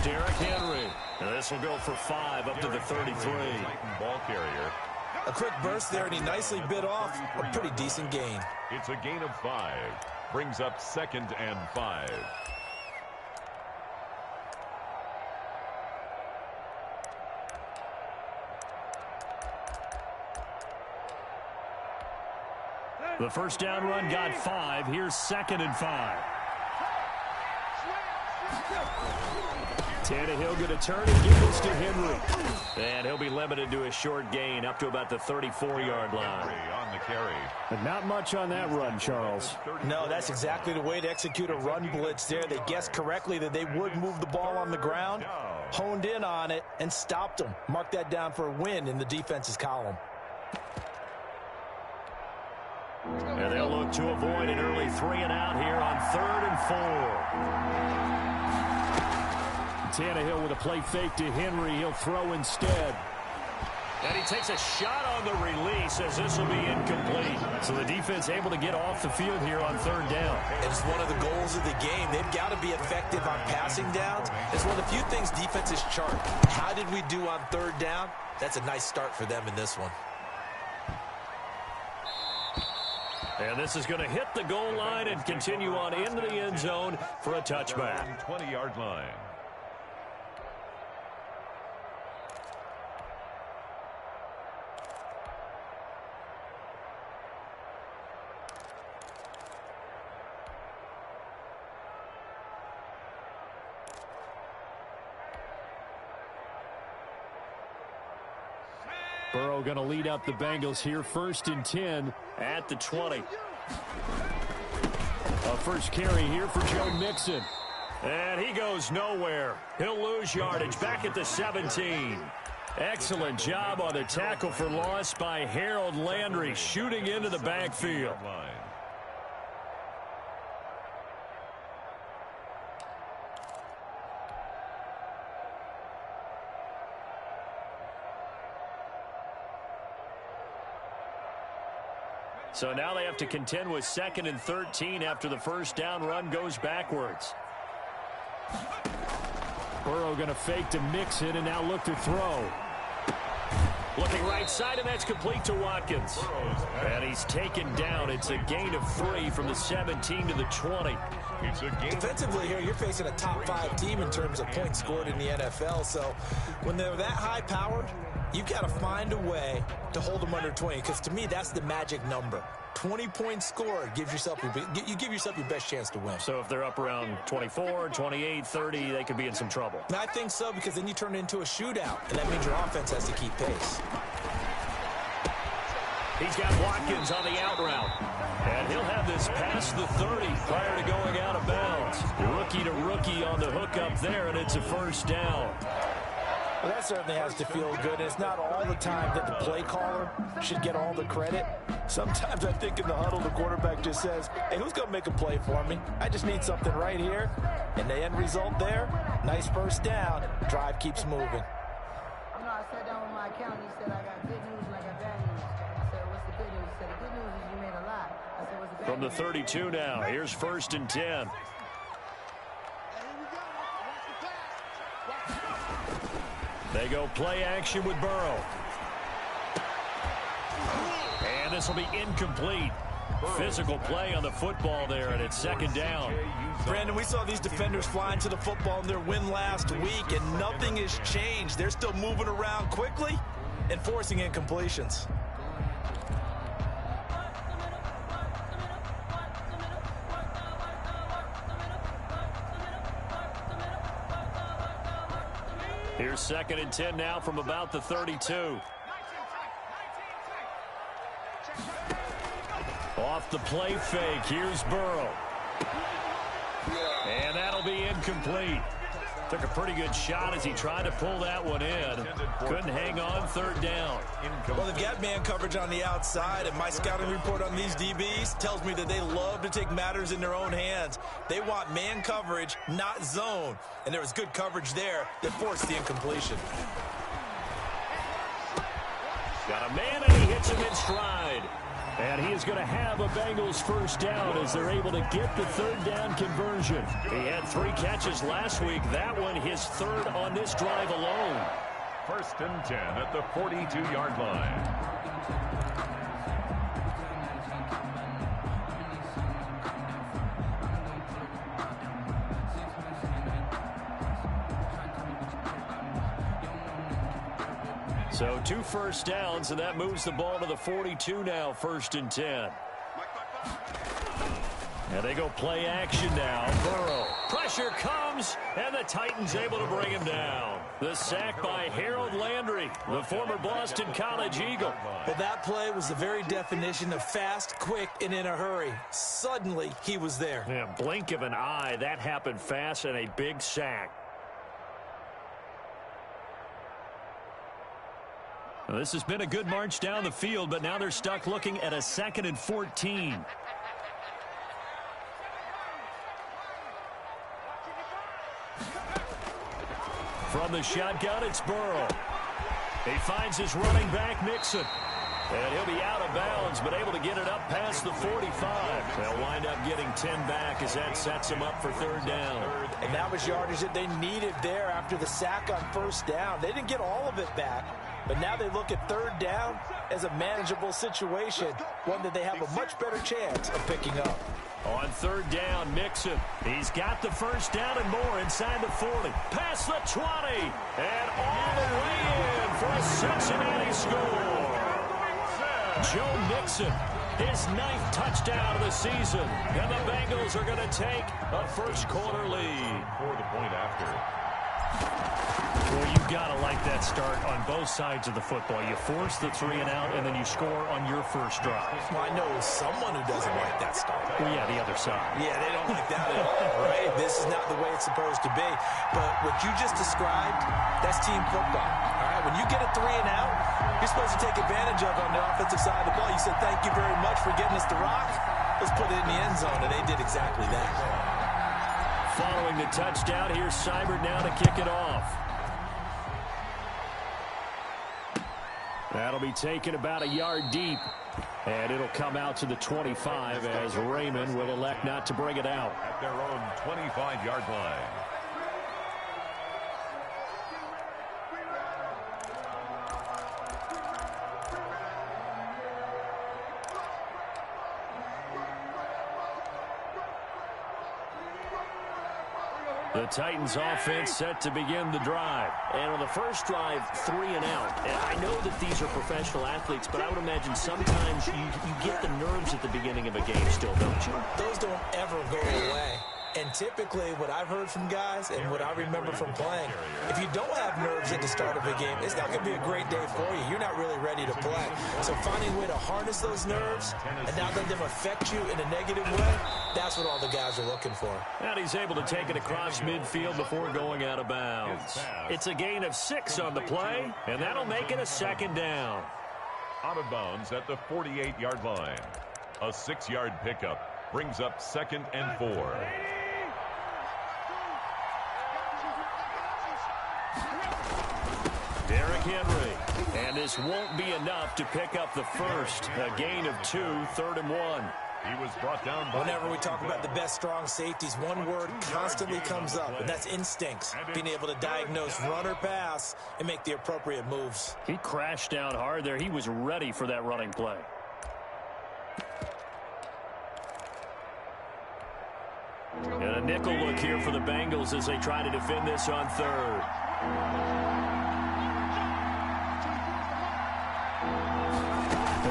Derrick Henry. And this will go for 5 up to the 33. Ball carrier. A quick burst there, and he nicely bit off a pretty decent gain. It's a gain of 5. Brings up 2nd and 5. The first down run got 5. Here's 2nd and 5. Tannehill going to turn and give this to Henry. And he'll be limited to a short gain up to about the 34-yard line. On the carry. But not much on that run, Charles. No, that's exactly the way to execute a run blitz there. They guessed correctly that they would move the ball on the ground, honed in on it, and stopped them. Mark that down for a win in the defense's column. And they'll look to avoid an early 3 and out here on 3rd and 4. Tannehill with a play fake to Henry. He'll throw instead. And he takes a shot on the release as this will be incomplete. So the defense able to get off the field here on 3rd down. It's one of the goals of the game. They've got to be effective on passing downs. It's one of the few things defenses chart. How did we do on 3rd down? That's a nice start for them in this one. And this is going to hit the goal line and continue on into the end zone for a touchback. 20-yard line. Burrow going to lead up the Bengals here, 1st and 10 at the 20. A first carry here for Joe Mixon. And he goes nowhere. He'll lose yardage back at the 17. Excellent job on the tackle for loss by Harold Landry, shooting into the backfield. So now they have to contend with 2nd and 13 after the first down run goes backwards. Burrow going to fake to Mixon and now look to throw. Looking right side, and that's complete to Watkins. And he's taken down. It's a gain of 3 from the 17 to the 20. Defensively here, you're facing a top 5 team in terms of points scored in the NFL. So when they're that high-powered, you've got to find a way to hold them under 20, because to me, that's the magic number. 20 points scored gives yourself you give yourself your best chance to win. So if they're up around 24, 28, 30, they could be in some trouble. And I think so, because then you turn it into a shootout, and that means your offense has to keep pace. He's got Watkins on the out route. And he'll have this past the 30 prior to going out of bounds. Rookie to rookie on the hook up there, and it's a first down. Well, that certainly has to feel good. It's not all the time that the play caller should get all the credit. Sometimes I think in the huddle, the quarterback just says, hey, who's going to make a play for me? I just need something right here. And the end result there, nice first down. Drive keeps moving. I sat down with my accountant. He said, I got good news and I got bad news. I said, what's the good news? He said, the good news is you made a lot. I said, what's the bad From the news? 32 now, here's 1st and 10. They go play action with Burrow. And this will be incomplete. Physical play on the football there, and it's 2nd down. Brandon, we saw these defenders flying to the football in their win last week, and nothing has changed. They're still moving around quickly and forcing incompletions. Here's 2nd and 10 now from about the 32. Off the play fake, here's Burrow. And that'll be incomplete. Took a pretty good shot as he tried to pull that one in. Couldn't hang on, 3rd down. Well, they've got man coverage on the outside, and my scouting report on these DBs tells me that they love to take matters in their own hands. They want man coverage, not zone. And there was good coverage there that forced the incompletion. Got a man, and he hits him in stride. And he is going to have a Bengals first down as they're able to get the third down conversion. He had 3 catches last week. That one his third on this drive alone. First and 10 at the 42-yard line. So 2 first downs, and that moves the ball to the 42 now, first and 10. And they go play action now. Burrow. Pressure comes, and the Titans able to bring him down. The sack by Harold Landry, the former Boston College Eagle. Well, that play was the very definition of fast, quick, and in a hurry. Suddenly, he was there. Yeah, blink of an eye, that happened fast, and a big sack. Well, this has been a good march down the field, but now they're stuck looking at a 2nd and 14. From the shotgun, it's Burrow. He finds his running back, Mixon. And he'll be out of bounds, but able to get it up past the 45. They'll wind up getting 10 back as that sets them up for third down. And that was yardage that they needed there after the sack on first down. They didn't get all of it back, but now they look at third down as a manageable situation, one that they have a much better chance of picking up. On third down, Mixon. He's got the first down and more inside the 40. Past the 20. And all the way in for a Cincinnati score. Joe Mixon, his 9th touchdown of the season. And the Bengals are going to take a first quarter lead. For the point after. Well, you've got to like that start on both sides of the football. You force the 3 and out, and then you score on your first drive. Well, I know someone who doesn't like that start. Well, yeah, the other side. Yeah, they don't like that at all, right? This is not the way it's supposed to be. But what you just described, that's team football. All right, when you get a 3 and out, you're supposed to take advantage of on the offensive side of the ball. You said, thank you very much for getting us the rock. Let's put it in the end zone, and they did exactly that. Following the touchdown, here's Seibert now to kick it off. That'll be taken about a yard deep. And it'll come out to the 25 as Raymond will elect not to bring it out. At their own 25-yard line. The Titans offense set to begin the drive. And on the first drive, 3 and out. And I know that these are professional athletes, but I would imagine sometimes you get the nerves at the beginning of a game still, don't you? Those don't ever go away. And typically what I've heard from guys and what I remember from playing, if you don't have nerves at the start of a game, it's not going to be a great day for you. You're not really ready to play. So finding a way to harness those nerves and not let them affect you in a negative way, that's what all the guys are looking for. And he's able to take it across midfield before going out of bounds. It's a gain of 6 on the play, and that'll make it a 2nd down. Out of bounds at the 48-yard line. A 6-yard pickup brings up 2nd and 4. Derrick Henry. And this won't be enough to pick up the first. A gain of 2, 3rd and 1. He was brought down by... Whenever we talk about the best strong safeties, one word constantly comes up, and that's instincts. Being able to diagnose run or pass and make the appropriate moves. He crashed down hard there. He was ready for that running play. And a nickel look here for the Bengals as they try to defend this on 3rd.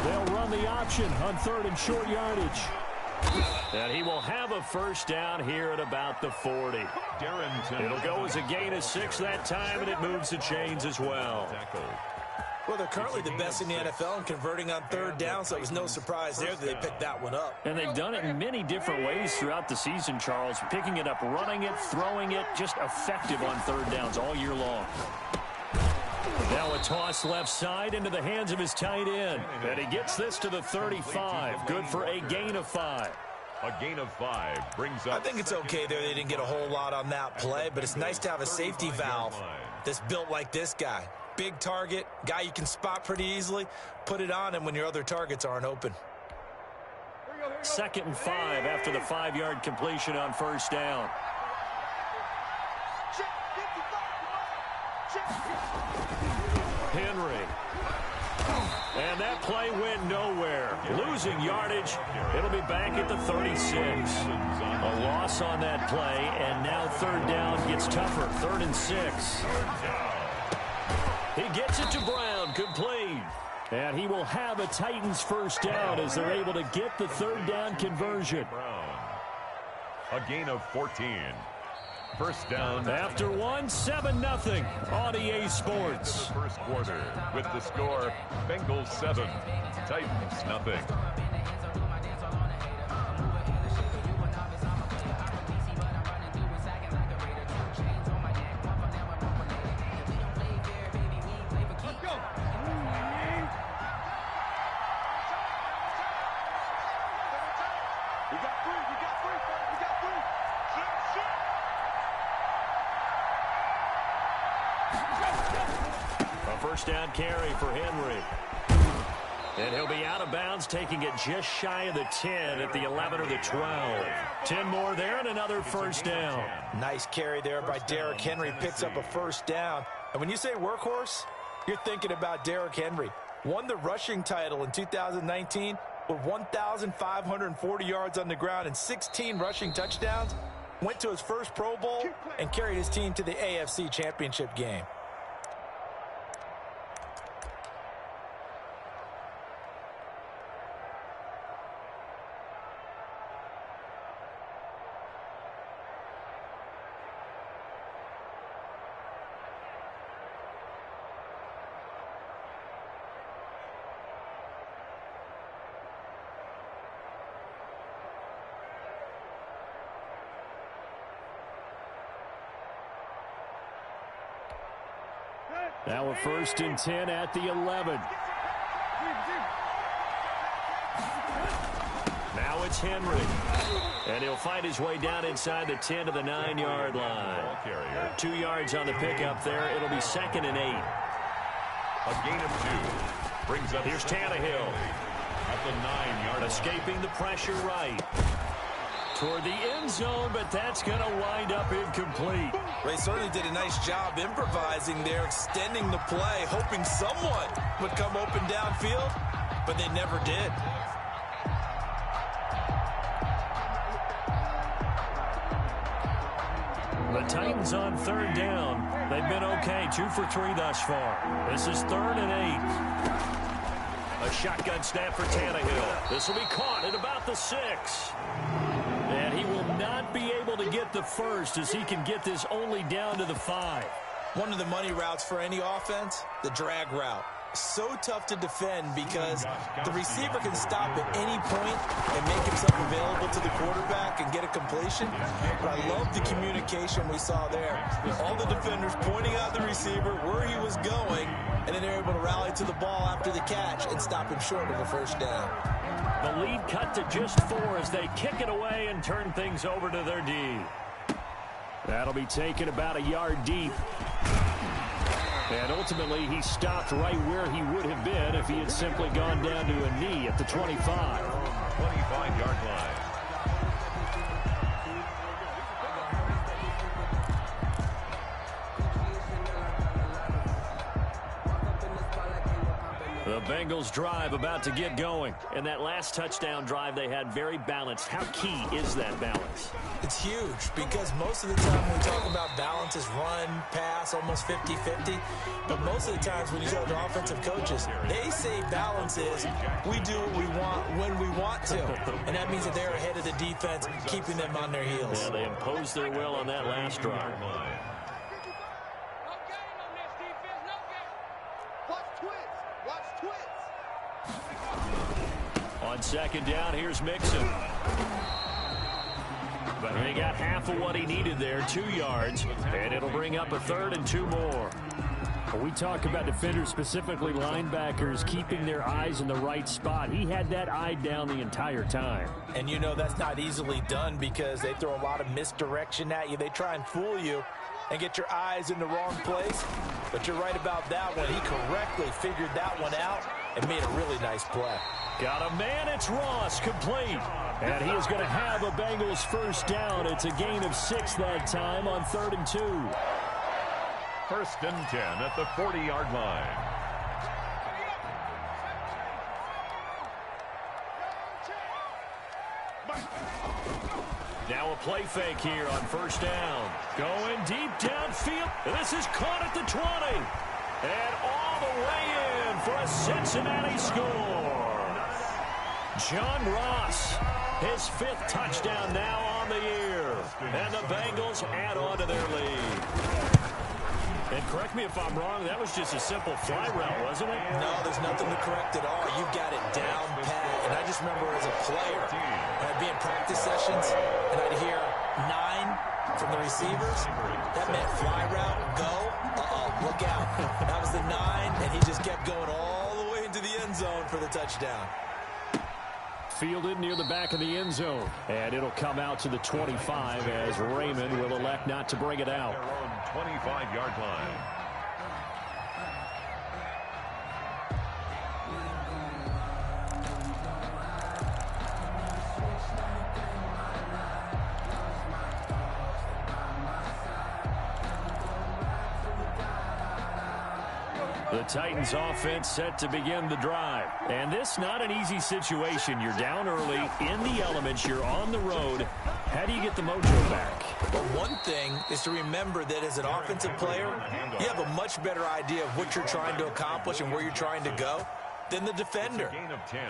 They'll run the option on 3rd and short yardage. And he will have a first down here at about the 40. It'll go as a gain of 6 that time, and it moves the chains as well. Well, they're currently the best in the NFL in converting on 3rd down, so it was no surprise there that they picked that one up. And they've done it in many different ways throughout the season, Charles. Picking it up, running it, throwing it, just effective on 3rd downs all year long. Now a toss left side into the hands of his tight end. And he gets this to the 35. Good for a gain of 5. A gain of 5 brings up... I think it's okay there. They didn't get a whole lot on that play, but it's nice to have a safety valve that's built like this guy. Big target, guy you can spot pretty easily. Put it on him when your other targets aren't open. 2nd and 5 after the 5-yard completion on first down. Henry. And that play went nowhere. Losing yardage. It'll be back at the 36. A loss on that play, and now 3rd down gets tougher. 3rd and 6. He gets it to Brown, complete. And he will have a Titans first down as they're able to get the 3rd down conversion. A gain of 14. First down. After 7-0 on EA Sports. First quarter with the score Bengals 7, Titans nothing. First down carry for Henry. And he'll be out of bounds, taking it just shy of the 10 at the 11 or the 12. 10 more there and another first down. Nice carry there by Derrick Henry. Picks up a first down. And when you say workhorse, you're thinking about Derrick Henry. Won the rushing title in 2019 with 1,540 yards on the ground and 16 rushing touchdowns. Went to his first Pro Bowl and carried his team to the AFC Championship game. Now a 1st and 10 at the 11. Now it's Henry. And he'll find his way down inside the 10 to the 9-yard line. 2 yards on the pickup there. It'll be 2nd and 8. A gain of 2. Brings up. Here's Tannehill. At the 9-yard line. Escaping the pressure right. Toward the end zone, but that's going to wind up incomplete. They certainly did a nice job improvising there, extending the play, hoping someone would come open downfield, but they never did. The Titans on 3rd down. They've been okay, 2 for 3 thus far. This is 3rd and 8. A shotgun snap for Tannehill. This will be caught at about the 6. And he will not be able to get the first as he can get this only down to the 5. One of the money routes for any offense, the drag route. So tough to defend because the receiver can stop at any point and make himself available to the quarterback and get a completion. But I love the communication we saw there. All the defenders pointing out the receiver where he was going, and then they're able to rally to the ball after the catch and stop him short of a first down. The lead cut to just 4 as they kick it away and turn things over to their D. That'll be taken about a yard deep. And ultimately, he stopped right where he would have been if he had simply gone down to a knee at the 25. 25-yard line. The Bengals drive about to get going. And that last touchdown drive they had very balanced. How key is that balance? It's huge because most of the time when we talk about balance is run, pass, almost 50-50. But most of the times when you talk to offensive coaches, they say balance is we do what we want when we want to. And that means that they're ahead of the defense, keeping them on their heels. Yeah, they imposed their will on that last drive. On 2nd down, here's Mixon. But he got half of what he needed there, 2 yards, and it'll bring up a 3rd and 2 more. When we talk about defenders, specifically linebackers, keeping their eyes in the right spot, he had that eye down the entire time. And you know that's not easily done because they throw a lot of misdirection at you. They try and fool you and get your eyes in the wrong place. But you're right about that one. He correctly figured that one out and made a really nice play. Got a man, it's Ross, complete. And he is going to have a Bengals first down. It's a gain of 6 that time on 3rd and 2. 1st and 10 at the 40-yard line. Now a play fake here on 1st down. Going deep downfield. This is caught at the 20. And all the way in for a Cincinnati score. John Ross, his 5th touchdown now on the year. And the Bengals add on to their lead. And correct me if I'm wrong, that was just a simple fly route, wasn't it? No, there's nothing to correct at all. You've got it down pat. And I just remember as a player, I'd be in practice sessions, and I'd hear 9 from the receivers. That meant fly route, go, look out. That was the 9, and he just kept going all the way into the end zone for the touchdown. Fielded near the back of the end zone. And it'll come out to the 25 as Raymond will elect not to bring it out. Their own 25-yard line. The Titans offense set to begin the drive. And this not an easy situation. You're down early, in the elements, you're on the road. How do you get the mojo back? Well, one thing is to remember that as an offensive player, you have a much better idea of what you're trying to accomplish and where you're trying to go than the defender.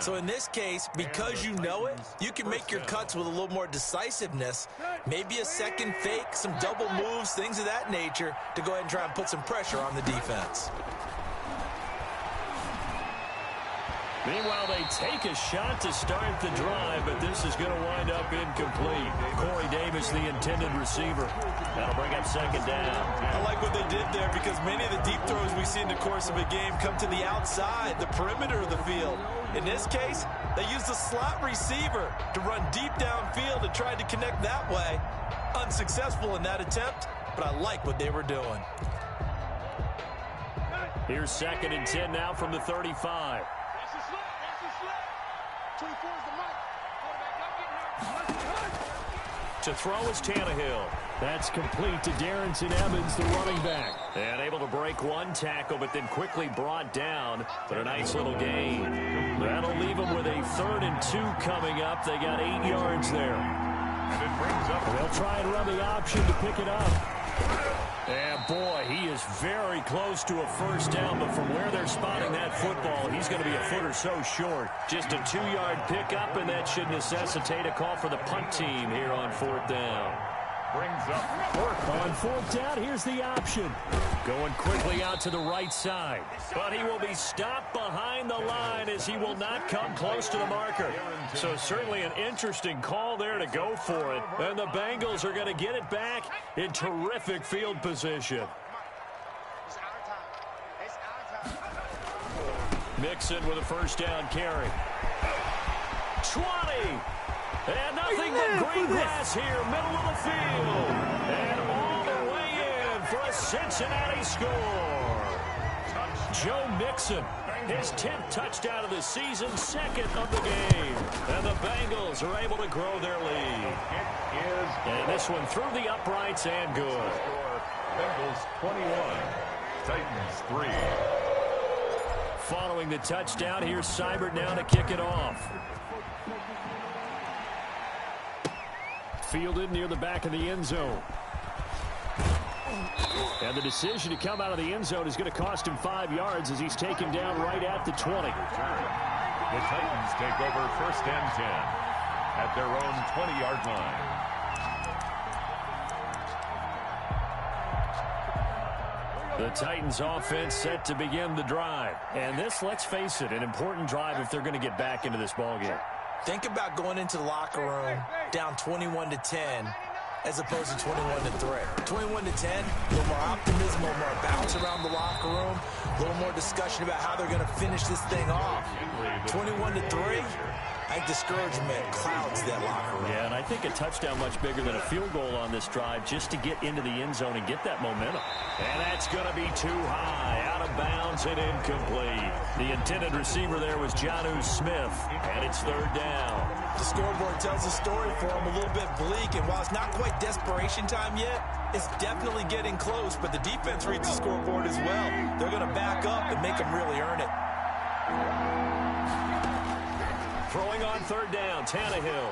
So in this case, because you know it, you can make your cuts with a little more decisiveness, maybe a second fake, some double moves, things of that nature, to go ahead and try and put some pressure on the defense. Meanwhile, they take a shot to start the drive, but this is going to wind up incomplete. Corey Davis, the intended receiver. That'll bring up 2nd down. I like what they did there because many of the deep throws we see in the course of a game come to the outside, the perimeter of the field. In this case, they used the slot receiver to run deep downfield and tried to connect that way. Unsuccessful in that attempt, but I like what they were doing. Here's 2nd and 10 now from the 35. To throw is Tannehill. That's complete to Darrington Evans, the running back. And able to break one tackle, but then quickly brought down. But a nice little gain. That'll leave them with a 3rd and 2 coming up. They got 8 yards there. And it brings up. They'll try and run the option to pick it up. And boy, he is very close to a first down, but from where they're spotting that football, he's going to be a foot or so short. Just a 2-yard pickup, and that should necessitate a call for the punt team here on 4th down. Brings up 4th. On 4th down, here's the option. Going quickly out to the right side. But he will be stopped behind the line as he will not come close to the marker. So certainly an interesting call there to go for it. And the Bengals are going to get it back in terrific field position. Mixon with a first down carry. 20. And nothing but green grass here, middle of the field. And all the way in for a Cincinnati score. Joe Mixon, his 10th touchdown of the season, 2nd of the game. And the Bengals are able to grow their lead. And this one through the uprights and good. Bengals 21, Titans 3. Following the touchdown, here's Seibert now to kick it off. Fielded near the back of the end zone. And the decision to come out of the end zone is going to cost him 5 yards as he's taken down right at the 20. The Titans take over 1st and 10 at their own 20-yard line. The Titans offense set to begin the drive. And this, let's face it, an important drive if they're going to get back into this ballgame. Think about going into the locker room down 21-10 as opposed to 21-3. 21-10, a little more optimism, a little more bounce around around the locker room. A little more discussion about how they're going to finish this thing off. 21-3. I think discouragement clouds that locker room. Yeah, and I think a touchdown much bigger than a field goal on this drive just to get into the end zone and get that momentum. And that's going to be too high, out of bounds and incomplete. The intended receiver there was Jonnu Smith, and it's third down. The scoreboard tells a story for him, a little bit bleak, and while it's not quite desperation time yet, it's definitely getting close, but the defense reads the scoreboard as well. They're going to back up and make them really earn it. Throwing on third down, Tannehill.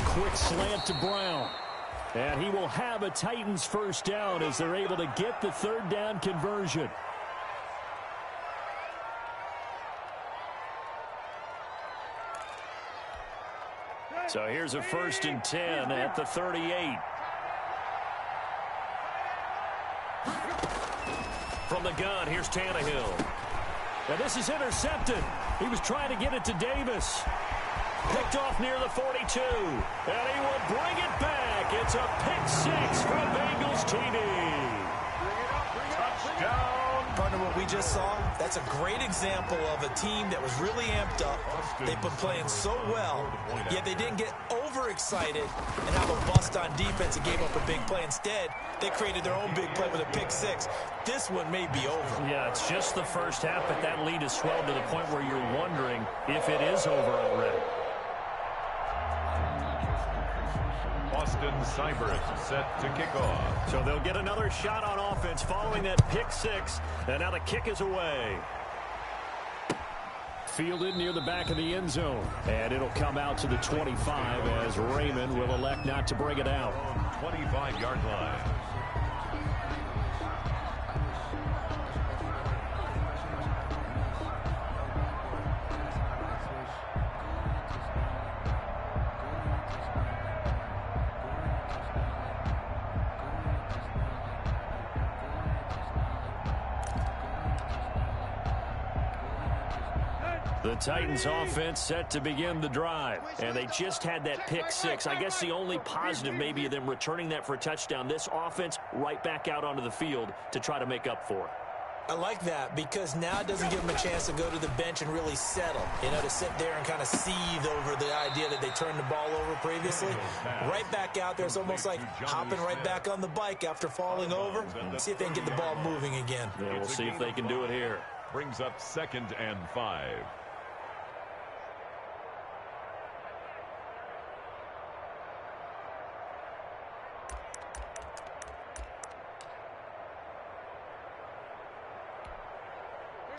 Quick slant to Brown. And he will have a Titans first down as they're able to get the third down conversion. So here's a 1st and 10 at the 38. From the gun, here's Tannehill. And this is intercepted. He was trying to get it to Davis. Picked off near the 42. And he will bring it back. It's a pick six from Bengals TD. Touchdown. Partner, what we just saw, that's a great example of a team that was really amped up. They've been playing so well, yet they didn't get overexcited and have a bust on defense and gave up a big play. Instead, they created their own big play with a pick six. This one may be over. Yeah, it's just the first half, but that lead has swelled to the point where you're wondering if it is over already. Austin Seibert set to kick off. So they'll get another shot on offense following that pick six, and now the kick is away. Fielded near the back of the end zone, and it'll come out to the 25 as Raymond will elect not to bring it out. 25-yard line. The Titans offense set to begin the drive, and they just had that pick six. I guess the only positive maybe of them returning that for a touchdown. This offense right back out onto the field to try to make up for it. I like that because now it doesn't give them a chance to go to the bench and really settle, to sit there and kind of seethe over the idea that they turned the ball over previously. Right back out there, it's almost like hopping right back on the bike after falling over. See if they can get the ball moving again. Yeah, we'll see if they can do it here. Brings up 2nd and 5.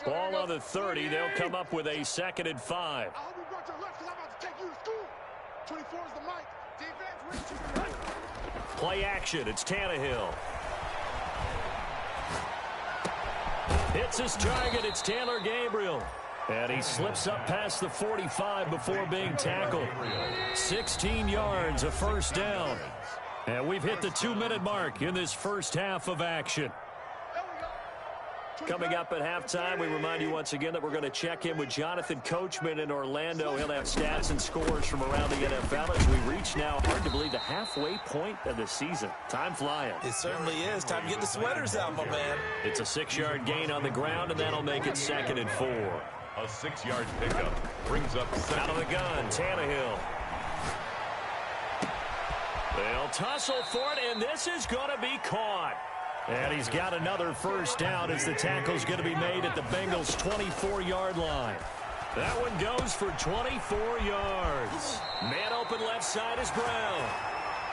Ball on the 30. They'll come up with a 2nd and 5. I hope you brought your left because I'm about to take you to school. 24 is the mic. Defense, reach to the right. Play action. It's Tannehill. Hits his target. It's Taylor Gabriel. And he slips up past the 45 before being tackled. 16 yards, a first down. And we've hit the 2-minute mark in this first half of action. Coming up at halftime, we remind you once again that we're going to check in with Jonathan Coachman in Orlando. He'll have stats and scores from around the NFL as we reach now, hard to believe, the halfway point of the season. Time flying. It certainly is. Time to get the sweaters out, my man. It's a 6-yard gain on the ground, and that'll make it 2nd and 4. A 6-yard pickup brings up 2nd. Out of the gun, Tannehill. They'll tussle for it, and this is going to be caught. And he's got another first down as the tackle's going to be made at the Bengals' 24-yard line. That one goes for 24 yards. Man open left side is Brown.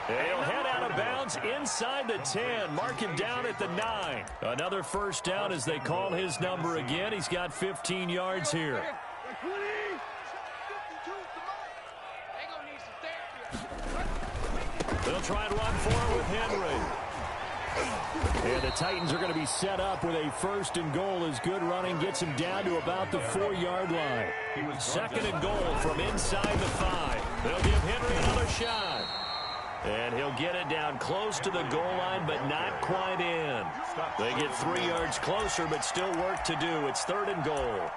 He'll head out of bounds inside the 10. Mark him down at the 9. Another first down as they call his number again. He's got 15 yards here. They'll try and run forward with Henry. And the Titans are going to be set up with a 1st and goal as good running gets him down to about the 4-yard line. 2nd and goal from inside the 5. They'll give Henry another shot. And he'll get it down close to the goal line, but not quite in. They get 3 yards closer, but still work to do. It's 3rd and goal.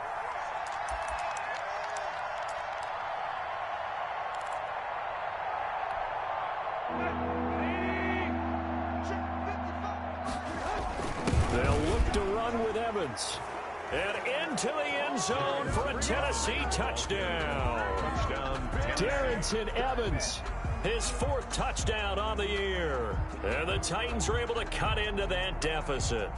They'll look to run with Evans. And into the end zone for a Tennessee touchdown. Darrington Evans, his 4th touchdown on the year. And the Titans are able to cut into that deficit.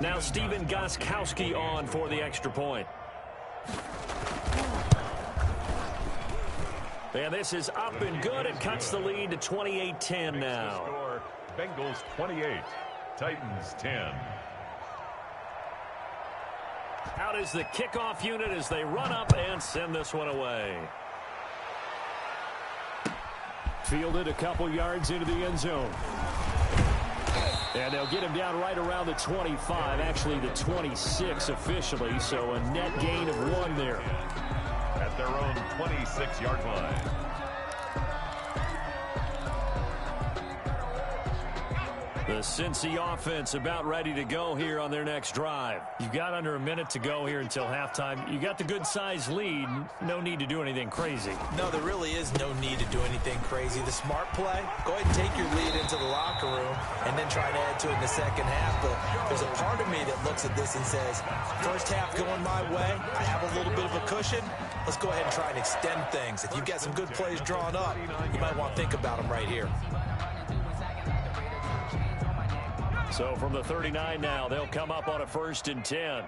Now Steven Gostkowski on for the extra point. And this is up and good. It cuts the lead to 28-10 now. Score, Bengals 28, Titans 10. Out is the kickoff unit as they run up and send this one away. Fielded a couple yards into the end zone. And they'll get him down right around the 25, actually the 26 officially, so a net gain of 1 there. At their own 26-yard line. The Cincy offense about ready to go here on their next drive. You've got under a minute to go here until halftime. You got the good-sized lead. No need to do anything crazy. No, there really is no need to do anything crazy. The smart play, go ahead and take your lead into the locker room and then try to add to it in the second half. But there's a part of me that looks at this and says, first half going my way, I have a little bit of a cushion. Let's go ahead and try and extend things. If you've got some good plays drawn up, you might want to think about them right here. So from the 39 now, they'll come up on a 1st and 10.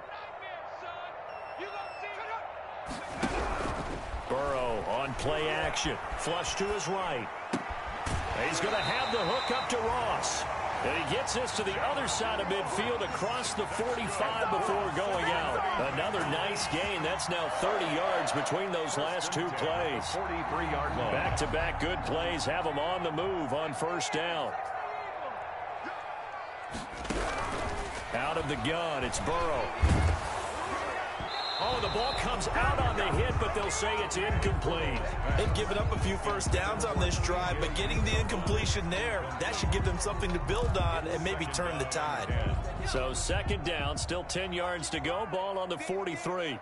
Burrow on play action. Flush to his right. He's going to have the hook up to Ross. And he gets this to the other side of midfield across the 45 before going out. Another nice gain. That's now 30 yards between those last 2 plays. 43-yard line. Back-to-back good plays have them on the move on 1st down. Out of the gun, it's Burrow. Oh, the ball comes out on the hit, but they'll say it's incomplete. They've given up a few first downs on this drive, but getting the incompletion there, that should give them something to build on and maybe turn the tide. So 2nd down, still 10 yards to go, ball on the 43.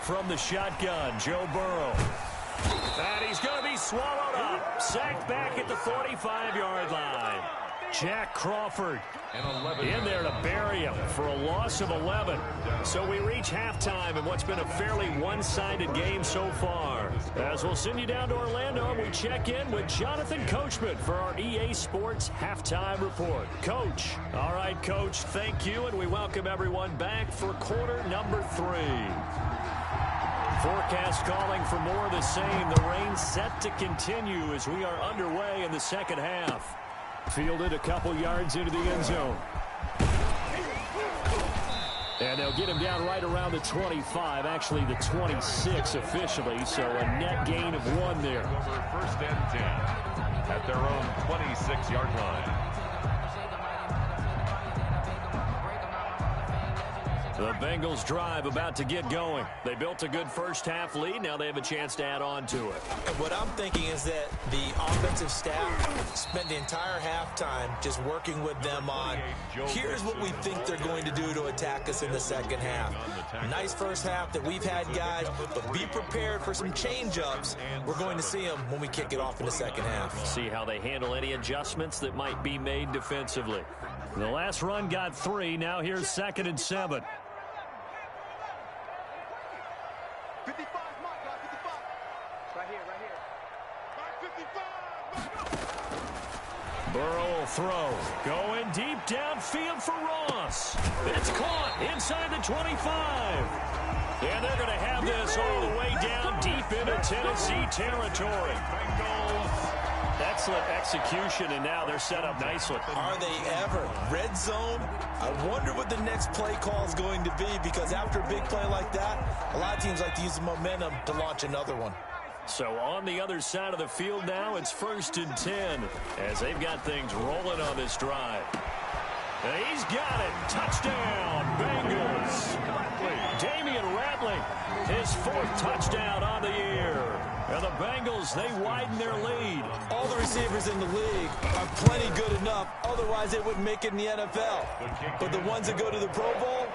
From the shotgun, Joe Burrow. And he's going to be swallowed up. Sacked back at the 45-yard line. Jack Crawford in there to bury him for a loss of 11. So we reach halftime in what's been a fairly one-sided game so far. As we'll send you down to Orlando, we check in with Jonathan Coachman for our EA Sports Halftime Report. Coach. All right, Coach, thank you, and we welcome everyone back for quarter number 3. Forecast calling for more of the same. The rain set to continue as we are underway in the second half. Fielded a couple yards into the end zone. And they'll get him down right around the 25, actually the 26 officially, so a net gain of 1 there. Over 1st and 10 at their own 26-yard line. The Bengals drive about to get going. They built a good first half lead. Now they have a chance to add on to it. And what I'm thinking is that the offensive staff spent the entire halftime just working with them on, here's what we think they're going to do to attack us in the second half. Nice first half that we've had, guys, but be prepared for some change-ups. We're going to see them when we kick it off in the second half. See how they handle any adjustments that might be made defensively. The last run got 3. Now here's 2nd and 7. 55, Mike, 55. Right here. Mike, 55. Burrow will throw. Going deep downfield for Ross. It's caught inside the 25. And they're going to have this all the way down deep into Tennessee territory. Excellent execution, and now they're set up nicely. Are they ever? Red zone? I wonder what the next play call is going to be, because after a big play like that, a lot of teams like to use the momentum to launch another one. So on the other side of the field now, it's 1st and 10 as they've got things rolling on this drive. And he's got it. Touchdown, Bengals. Damian Rattling, his 4th touchdown on the year. And the Bengals, they widen their lead. All the receivers in the league are plenty good enough. Otherwise, they wouldn't make it in the NFL. But the ones that go to the Pro Bowl,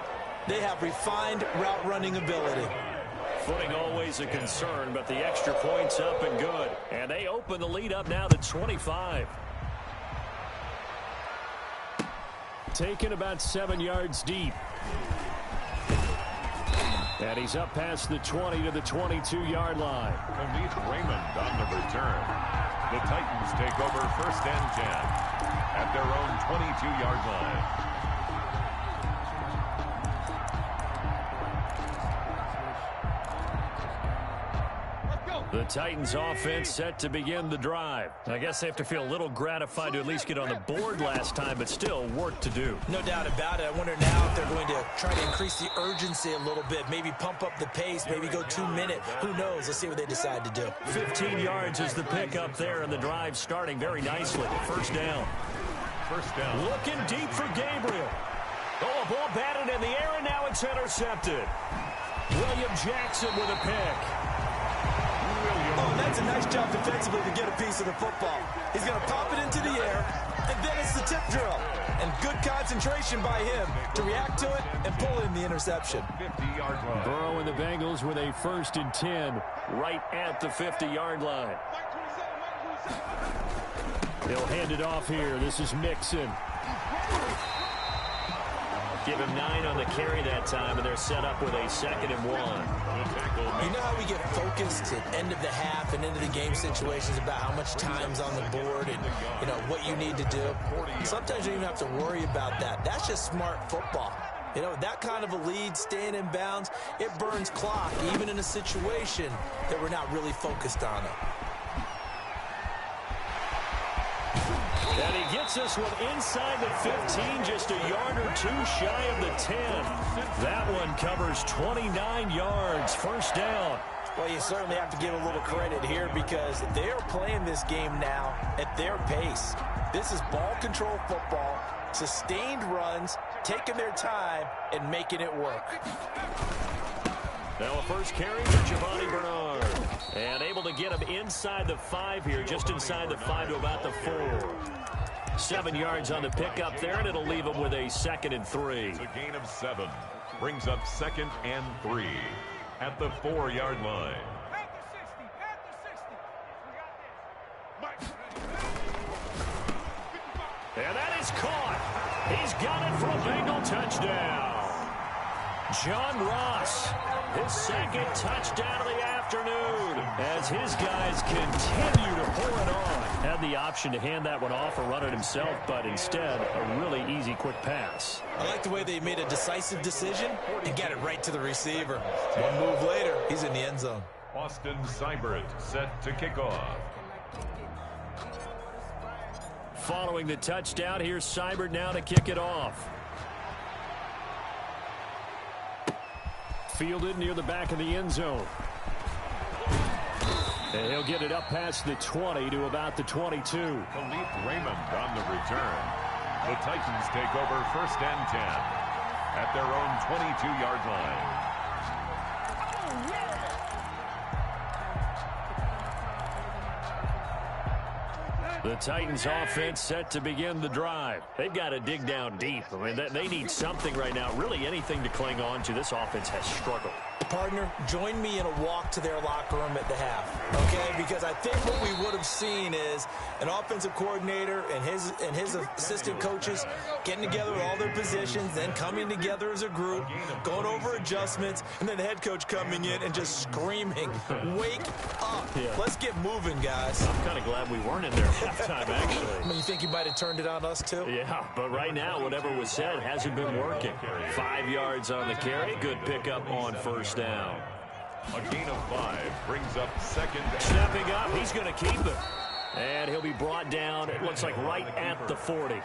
they have refined route running ability. Footing always a concern, but the extra point's up and good. And they open the lead up now to 25. Taken about 7 yards deep. And he's up past the 20 to the 22-yard line. Khalif Raymond on the return. The Titans take over 1st and 10 at their own 22-yard line. The Titans offense set to begin the drive. I guess they have to feel a little gratified to at least get on the board last time, but still work to do. No doubt about it. I wonder now if they're going to try to increase the urgency a little bit, maybe pump up the pace, maybe go 2 minute. Who knows? Let's see what they decide to do. 15 yards is the pickup there, and the drive starting very nicely. 1st down. 1st down. Looking deep for Gabriel. Oh, a ball batted in the air, and now it's intercepted. William Jackson with a pick. Oh, that's a nice job defensively to get a piece of the football. He's going to pop it into the air, and then it's the tip drill. And good concentration by him to react to it and pull in the interception. 50-yard line. Burrow and the Bengals with a 1st and 10 right at the 50-yard line. They'll hand it off here. This is Mixon. Give him 9 on the carry that time, and they're set up with a 2nd and 1. You know how we get focused at end of the half and into the game situations about how much time's on the board and, you know, what you need to do? Sometimes you don't even have to worry about that. That's just smart football. You know, that kind of a lead, staying in bounds, it burns clock, even in a situation that we're not really focused on it. And he gets this one inside the 15, just a yard or 2 shy of the 10. That one covers 29 yards, 1st down. Well, you certainly have to give a little credit here because they are playing this game now at their pace. This is ball control football, sustained runs, taking their time, and making it work. Now a first carry for Giovanni Bernard. And able to get him inside the 5 here, just inside the 5 to about the 4. 7 yards on the pickup there, and it'll leave him with a 2nd and 3. It's a gain of 7. Brings up 2nd and 3 at the 4-yard line. And that is caught. He's got it for a Bengal touchdown. John Ross, his 2nd touchdown of the afternoon as his guys continue to pull it on. Had the option to hand that one off or run it himself, but instead a really easy quick pass. I like the way they made a decisive decision and get it right to the receiver. One move later, he's in the end zone. Austin Seibert set to kick off. Following the touchdown, here's Seibert now to kick it off. Fielded near the back of the end zone. And he'll get it up past the 20 to about the 22. Khalif Raymond on the return. The Titans take over 1st and 10 at their own 22-yard line. The Titans offense set to begin the drive. They've got to dig down deep. I mean, they need something right now, really anything to cling on to. This offense has struggled. Partner, join me in a walk to their locker room at the half, okay? Because I think what we would have seen is an offensive coordinator and his assistant coaches getting together with all their positions, then coming together as a group, going over adjustments, and then the head coach coming in and just screaming, wake up. Yeah. Let's get moving, guys. I'm kind of glad we weren't in there halftime, actually. I mean, you think you might have turned it on us, too? Yeah, but right now, whatever was said hasn't been working. 5 yards on the carry. Good pickup on 1st down. A gain of 5 brings up 2nd. Stepping up, he's going to keep it. And he'll be brought down, it looks like right at the 40.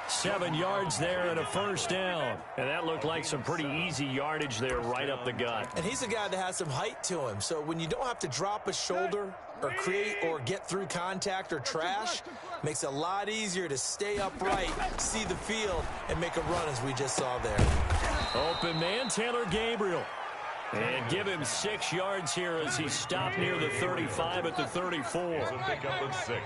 7 yards there and a 1st down. And that looked like some pretty easy yardage there right up the gut. And he's a guy that has some height to him. So when you don't have to drop a shoulder or create or get through contact or trash, makes it a lot easier to stay upright, see the field, and make a run as we just saw there. Open man, Taylor Gabriel. And give him 6 yards here as he stopped near the 35 at the 34. Pick up of 6.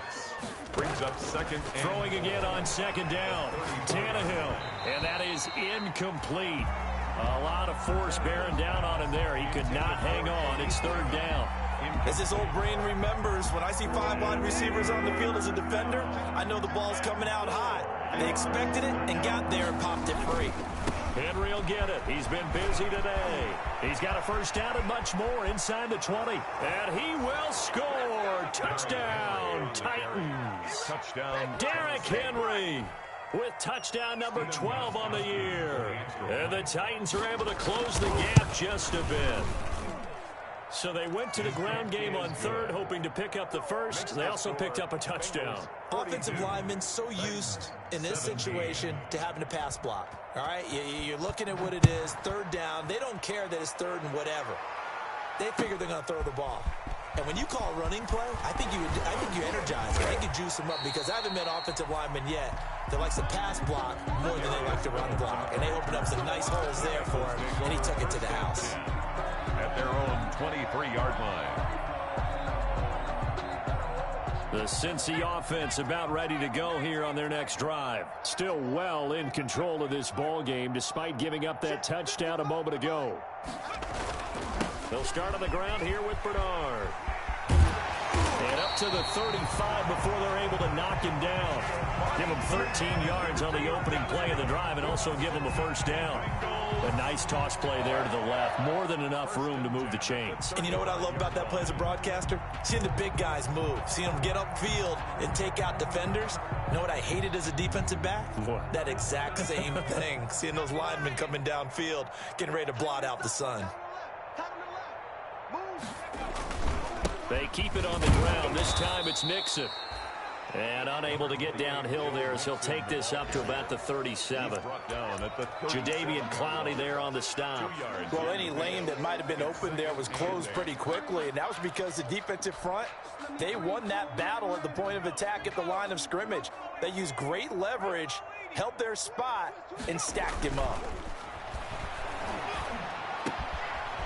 Brings up second. Throwing again on second down. Tannehill. And that is incomplete. A lot of force bearing down on him there. He could not hang on. It's third down. As his old brain remembers, when I see 5 wide receivers on the field as a defender, I know the ball's coming out hot. They expected it and got there and popped it free. Henry will get it. He's been busy today. He's got a first down and much more inside the 20. And he will score. Touchdown, Titans. Touchdown. Derrick Henry with touchdown number 12 on the year. And the Titans are able to close the gap just a bit. So they went to the ground game on third, hoping to pick up the first. They also picked up a touchdown. Offensive linemen so used in this situation to having to pass block. All right, you're looking at what it is, third down. They don't care that it's third and whatever. They figure they're going to throw the ball. And when you call a running play, I think you energize them. I think you juice them up because I haven't met offensive linemen yet that likes to pass block more than they like to run block. And they opened up some nice holes there for him, and he took it to the house. At their own 23-yard line. The Cincy offense about ready to go here on their next drive. Still well in control of this ball game despite giving up that touchdown a moment ago. They'll start on the ground here with Bernard. And up to the 35 before they're able to knock him down. Give him 13 yards on the opening play of the drive and also give him a first down. A nice toss play there to the left. More than enough room to move the chains. And you know what I love about that play as a broadcaster? Seeing the big guys move. Seeing them get upfield and take out defenders. You know what I hated as a defensive back? What? That exact same thing. Seeing those linemen coming downfield, getting ready to blot out the sun. They keep it on the ground. This time it's Mixon. And unable to get downhill there as he'll take this up to about the 37. Jadeveon Clowney there on the stop. Well, any lane that might have been open there was closed pretty quickly, and that was because the defensive front, they won that battle at the point of attack at the line of scrimmage. They used great leverage, held their spot, and stacked him up.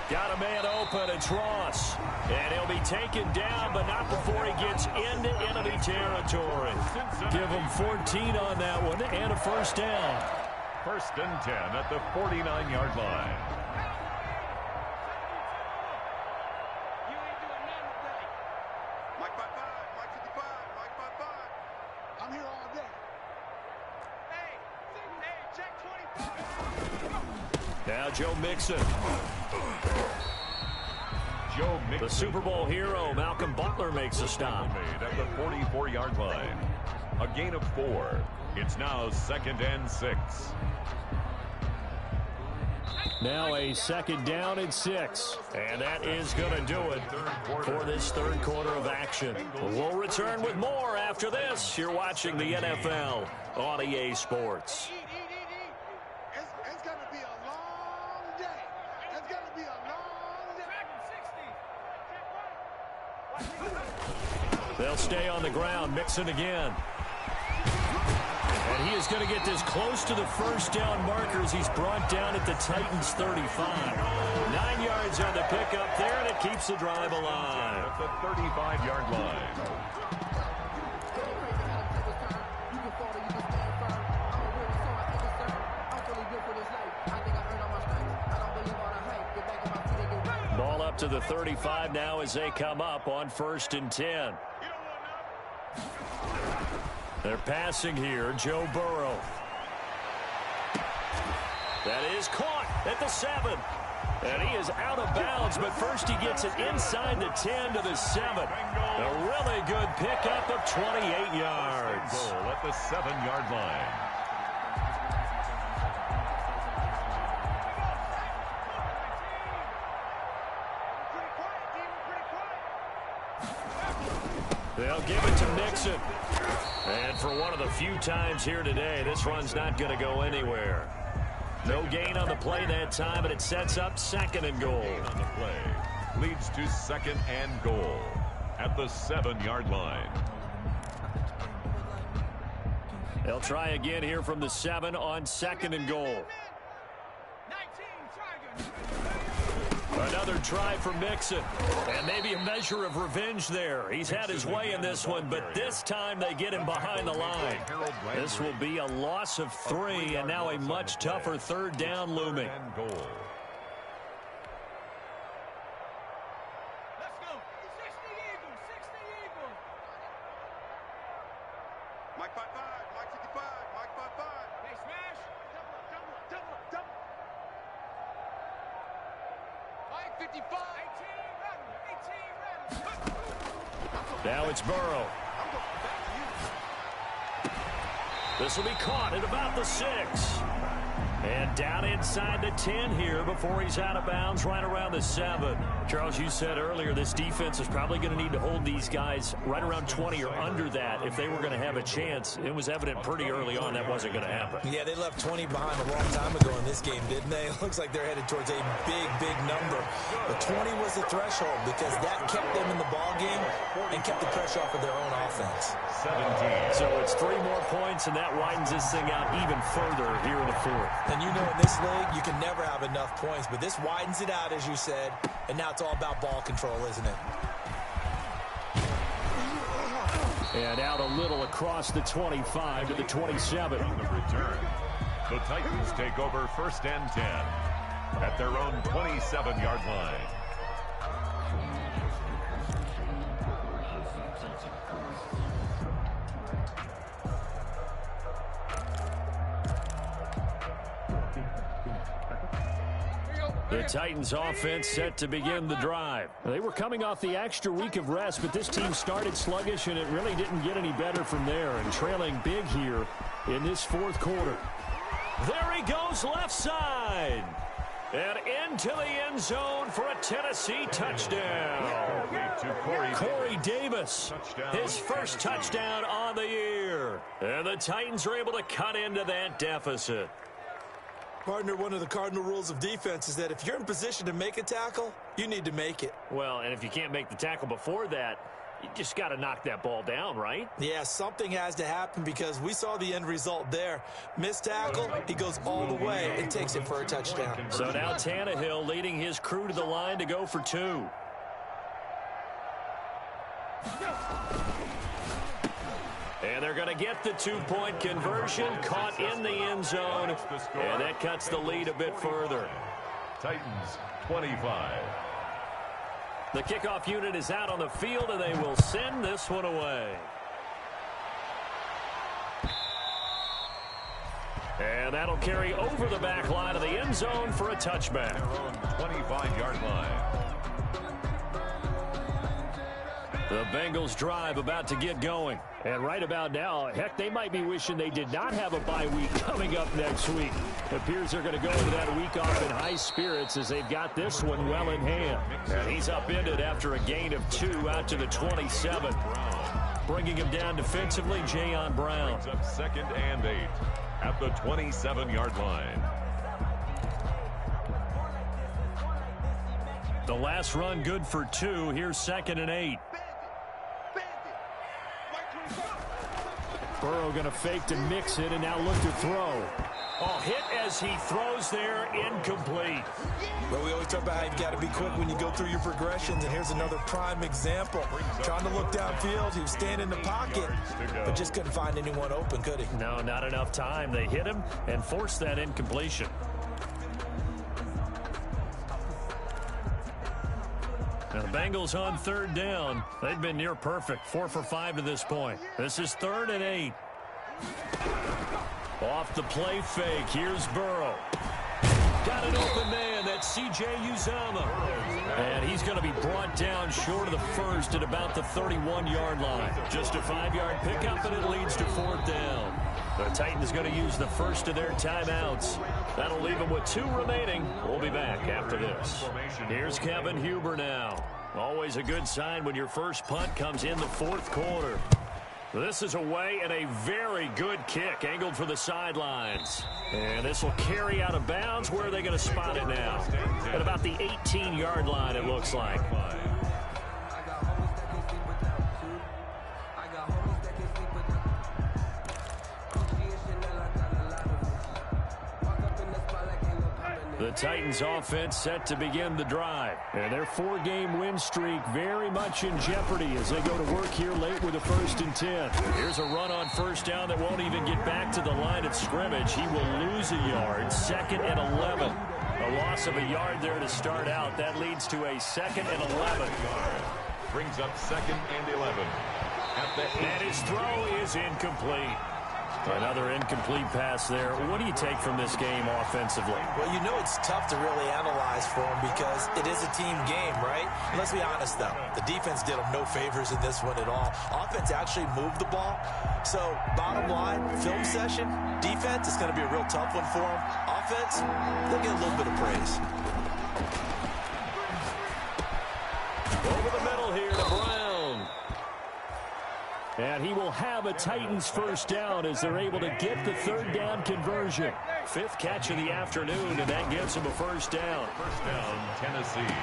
Got a man open, it's Ross. And he'll be taken down, but not before he gets into enemy territory. Give him 14 on that one and a first down. First and 10 at the 49-yard line. Mike by 5, Mike 55, Mike by 5. I'm here all day. Hey, check 25. Now Joe Mixon. The Super Bowl hero, Malcolm Butler, makes a stop. Made at the 44-yard line. A gain of 4. It's now second and 6. Now a second down and 6. And that is going to do it for this third quarter of action. We'll return with more after this. You're watching the NFL on EA Sports. It's going to be a long day. It's going to be a long day. They'll stay on the ground. Mixon again. And he is going to get this close to the first down markers. He's brought down at the Titans 35. 9 yards on the pickup there, and it keeps the drive alive. At the 35-yard line. Ball up to the 35 now as they come up on first and 10. They're passing here, Joe Burrow. That is caught at the 7. And he is out of bounds, but first he gets it inside the 10 to the 7. A really good pickup of 28 yards. Goal at the 7-yard line. They'll give it to Mixon. And for one of the few times here today, this run's not going to go anywhere. No gain on the play that time, but it sets up second and goal. On the play leads to second and goal at the 7-yard line. They'll try again here from the 7 on second and goal. Another try for Mixon. And maybe a measure of revenge there. He's had his way in this one, but this time they get him behind the line. This will be a loss of 3, and now a much tougher third down looming. Mike 5-5, Mike 55, Mike 5-5. Hey, smash. Double. Mike 55. 18 Now it's Burrow. This will be caught at about the 6. And down inside the 10 here before he's out of bounds right around the 7. Charles, you said earlier this defense is probably going to need to hold these guys right around 20 or under that if they were going to have a chance. It was evident pretty early on that wasn't going to happen. Yeah, they left 20 behind a long time ago in this game, didn't they? It looks like they're headed towards a big number. But 20 was the threshold because that kept them in the ball game and kept the pressure off of their own offense. 17. So it's 3 more points, and that widens this thing out even further here in the 4th. And you know in this league, you can never have enough points, but this widens it out, as you said, and now it's all about ball control, isn't it? And out a little across the 25 to the 27. On the return, the Titans take over 1st and 10 at their own 27-yard line. The Titans offense set to begin the drive. They were coming off the extra week of rest, but this team started sluggish, and it really didn't get any better from there, and trailing big here in this 4th quarter. There he goes left side. And into the end zone for a Tennessee touchdown. Corey Davis, his first touchdown on the year. And the Titans are able to cut into that deficit. Partner, one of the cardinal rules of defense is that if you're in position to make a tackle, you need to make it. Well, and if you can't make the tackle before that, you just got to knock that ball down, right? Yeah, something has to happen because we saw the end result there. Missed tackle, he goes all the way and takes it for a touchdown. So now Tannehill leading his crew to the line to go for 2. And they're going to get the 2-point conversion, caught in the end zone, and that cuts the lead a bit further. Titans 25. The kickoff unit is out on the field, and they will send this one away. And that'll carry over the back line of the end zone for a touchback. Their own 25-yard line. The Bengals drive about to get going. And right about now, heck, they might be wishing they did not have a bye week coming up next week. It appears they're going to go into that week off in high spirits as they've got this one well in hand. And he's upended after a gain of 2 out to the 27. Bringing him down defensively, Jayon Brown. Brings up 2nd and 8 at the 27-yard line. The last run good for 2. Here's 2nd and 8. Burrow going to fake to mix it and now look to throw. Oh, hit as he throws there, incomplete. Well, we always talk about how you've got to be quick when you go through your progressions, and here's another prime example. Trying to look downfield, he was standing in the pocket, but just couldn't find anyone open, could he? No, not enough time. They hit him and forced that incompletion. Now the Bengals on 3rd down. They've been near perfect, 4 for 5 to this point. This is 3rd and 8. Off the play fake, here's Burrow. Got an open man, that's C.J. Uzomah. And he's going to be brought down short of the first at about the 31-yard line. Just a 5-yard pickup, and it leads to 4th down. The Titans going to use the first of their timeouts. That'll leave them with 2 remaining. We'll be back after this. Here's Kevin Huber now. Always a good sign when your first punt comes in the 4th quarter. This is away and a very good kick angled for the sidelines. And this will carry out of bounds. Where are they going to spot it now? At about the 18-yard line, it looks like. The Titans offense set to begin the drive. And their 4-game win streak very much in jeopardy as they go to work here late with a 1st and 10. Here's a run on 1st down that won't even get back to the line of scrimmage. He will lose a yard. 2nd and 11. A loss of a yard there to start out. That leads to a 2nd and 11. Brings up 2nd and 11. And his throw is incomplete. Another incomplete pass there. What do you take from this game offensively? Well, you know it's tough to really analyze for him because it is a team game, right? And let's be honest, though. The defense did him no favors in this one at all. Offense actually moved the ball. So, bottom line, film session, defense, it's going to be a real tough one for him. Offense, they'll get a little bit of praise. Over the middle here to Brown. And he will have a Titans 1st down as they're able to get the 3rd down conversion. 5th catch of the afternoon, and that gets him a 1st down. 1st down, Tennessee.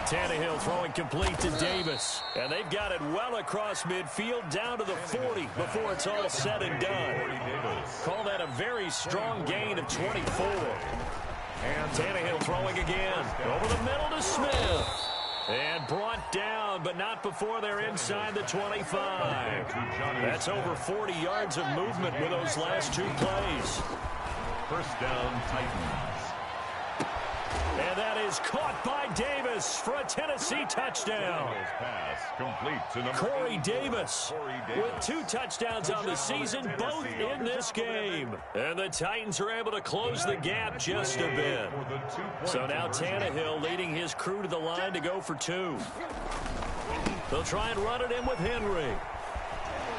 Tannehill throwing complete to Davis. And they've got it well across midfield down to the 40 before it's all said and done. Call that a very strong gain of 24. And Tannehill throwing again. Over the middle to Smith. And brought down, but not before they're inside the 25. That's over 40 yards of movement with those last 2 plays. 1st down, Titans. And that is caught by Davis for a Tennessee touchdown. Pass complete to number Corey Davis with 2 touchdowns on the season, both in this game. And the Titans are able to close the gap just a bit. So now Tannehill leading his crew to the line to go for 2. They'll try and run it in with Henry.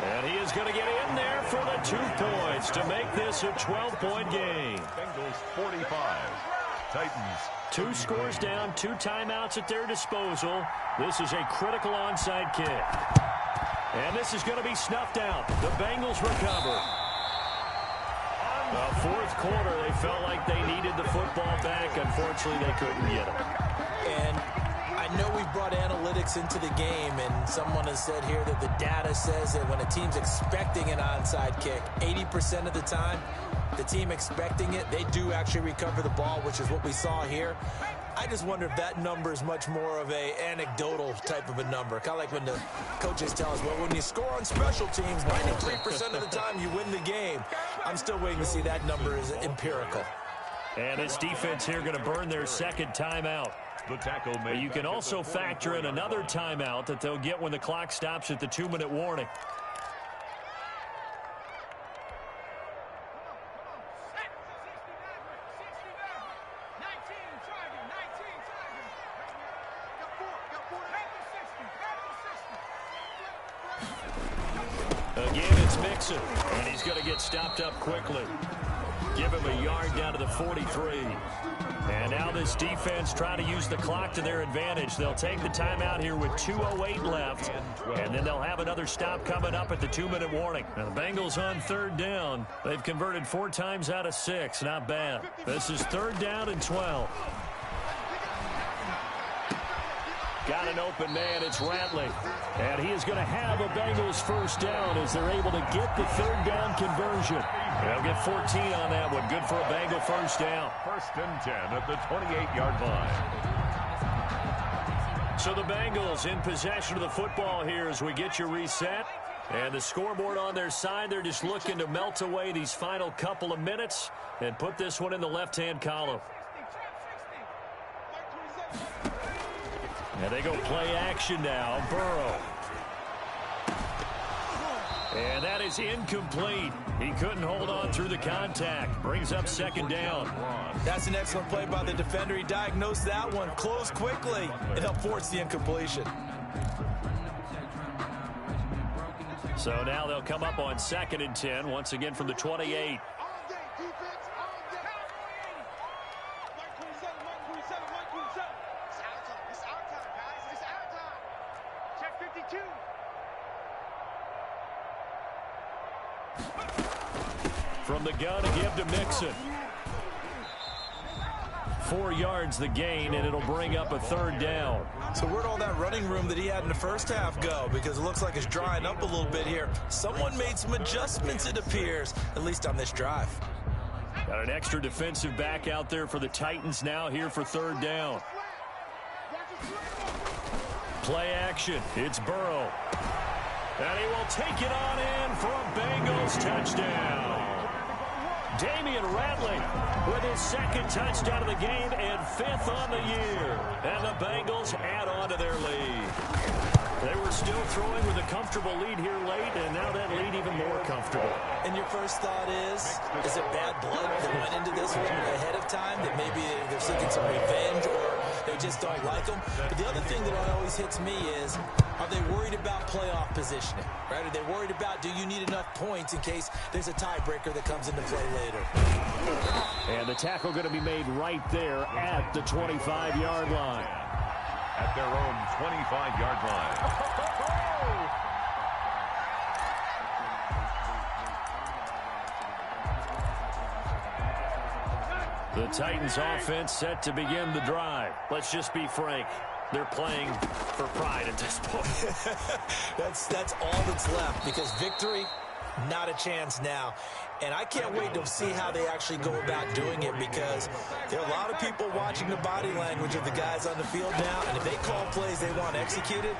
And he is going to get in there for the 2 points to make this a 12-point game. Bengals 45. Titans 2 scores down, 2 timeouts at their disposal. This is a critical onside kick. And this is going to be snuffed out. The Bengals recover. The 4th quarter, they felt like they needed the football back. Unfortunately, they couldn't get it. And I know we've brought analytics into the game, and someone has said here that the data says that when a team's expecting an onside kick, 80% of the time, the team expecting it, they do actually recover the ball, which is what we saw here. I just wonder if that number is much more of a anecdotal type of a number. Kind of like when the coaches tell us, well, when you score on special teams, 93% of the time you win the game. I'm still waiting to see that number is empirical. And this defense here going to burn their 2nd timeout. The tackle made. You can also factor in another timeout that they'll get when the clock stops at the 2-minute warning. Again, it's Mixon, and he's going to get stopped up quickly. Give him a yard down to the 43. And now this defense trying to use the clock to their advantage. They'll take the timeout here with 2:08 left, and then they'll have another stop coming up at the 2-minute warning. Now the Bengals on 3rd down. They've converted 4 times out of 6. Not bad. This is 3rd down and 12. Got an open man. It's Ratley. And he is going to have a Bengals 1st down as they're able to get the 3rd down conversion. They'll get 14 on that one. Good for a Bengal 1st down. 1st and 10 at the 28-yard line. So the Bengals in possession of the football here as we get you reset. And the scoreboard on their side, they're just looking to melt away these final couple of minutes and put this one in the left-hand column. And they go play action now. Burrow. And that is incomplete. He couldn't hold on through the contact. Brings up 2nd down. That's an excellent play by the defender. He diagnosed that one, closed quickly, and helped force the incompletion. So now they'll come up on 2nd and 10, once again from the 28. From the gun to give to Mixon. 4 yards the gain, and it'll bring up a 3rd down. So where'd all that running room that he had in the 1st half go? Because it looks like it's drying up a little bit here. Someone made some adjustments, it appears, at least on this drive. Got an extra defensive back out there for the Titans now here for third down. Play action. It's Burrow. And he will take it on in for a Bengals touchdown. Damian Rattling with his second touchdown of the game and 5th on the year. And the Bengals add on to their lead. They were still throwing with a comfortable lead here late, and now that lead even more comfortable. And your first thought is it bad blood that went into this one ahead of time, that maybe they're seeking some revenge or they just don't like them? But the other thing that always hits me is, are they worried about playoff positioning? Right? Are they worried about, do you need enough points in case there's a tiebreaker that comes into play later? And the tackle going to be made right there at the 25-yard line. At their own 25-yard line. The Titans offense set to begin the drive. Let's just be frank. They're playing for pride at this point. That's all that's left, because victory, not a chance now. And I can't wait to see how they actually go about doing it, because there are a lot of people watching the body language of the guys on the field now, and if they call plays they want executed,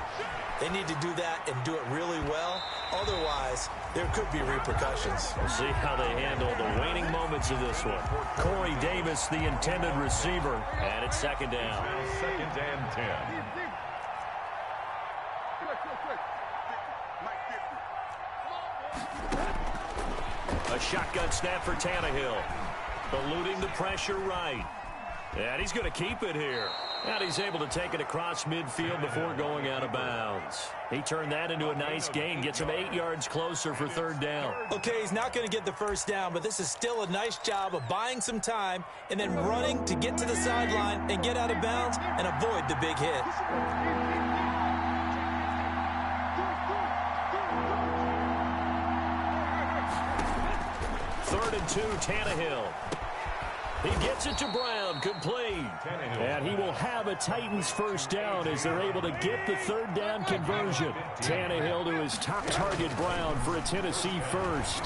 they need to do that and do it really well. Otherwise, there could be repercussions. We'll see how they handle the waning moments of this one. Corey Davis, the intended receiver, and it's second down. Second and 10. A shotgun snap for Tannehill. Eluding the pressure right. And he's going to keep it here. And he's able to take it across midfield before going out of bounds. He turned that into a nice gain. Gets him 8 yards closer for third down. Okay, he's not going to get the first down, but this is still a nice job of buying some time and then running to get to the sideline and get out of bounds and avoid the big hit. Third and 2, Tannehill. He gets it to Brown, complete. And he will have a Titans first down as they're able to get the third down conversion. Tannehill to his top target, Brown, for a Tennessee first.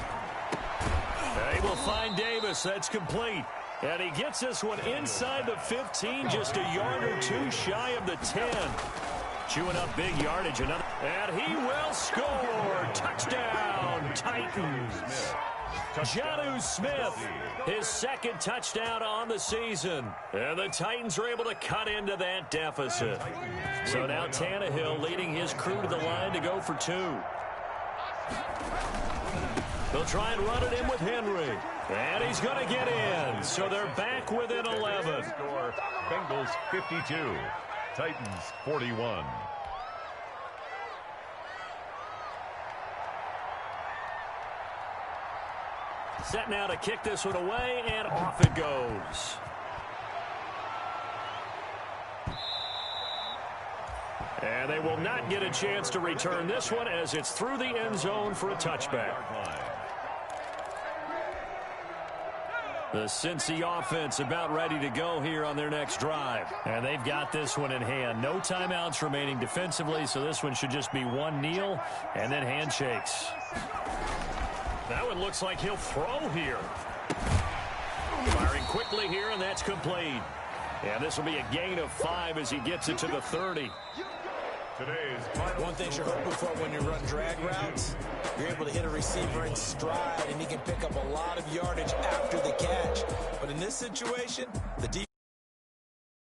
They will find Davis. That's complete. And he gets this one inside the 15, just a yard or two shy of the 10. Chewing up big yardage. And he will score. Touchdown, Titans. Jonnu Smith, his second touchdown on the season. And the Titans are able to cut into that deficit. So now Tannehill leading his crew to the line to go for 2. They'll try and run it in with Henry. And he's going to get in. So they're back within 11. Score, Bengals 52, Titans 41. Set now to kick this one away, and off it goes. And they will not get a chance to return this one as it's through the end zone for a touchback. The Cincy offense about ready to go here on their next drive. And they've got this one in hand. No timeouts remaining defensively, so this one should just be one kneel and then handshakes. That one looks like he'll throw here. Firing quickly here, and that's complete. And this will be a gain of 5 as he gets it to the 30. One thing you're hoping for when you run drag routes, you're able to hit a receiver in stride, and he can pick up a lot of yardage after the catch. But in this situation, the defense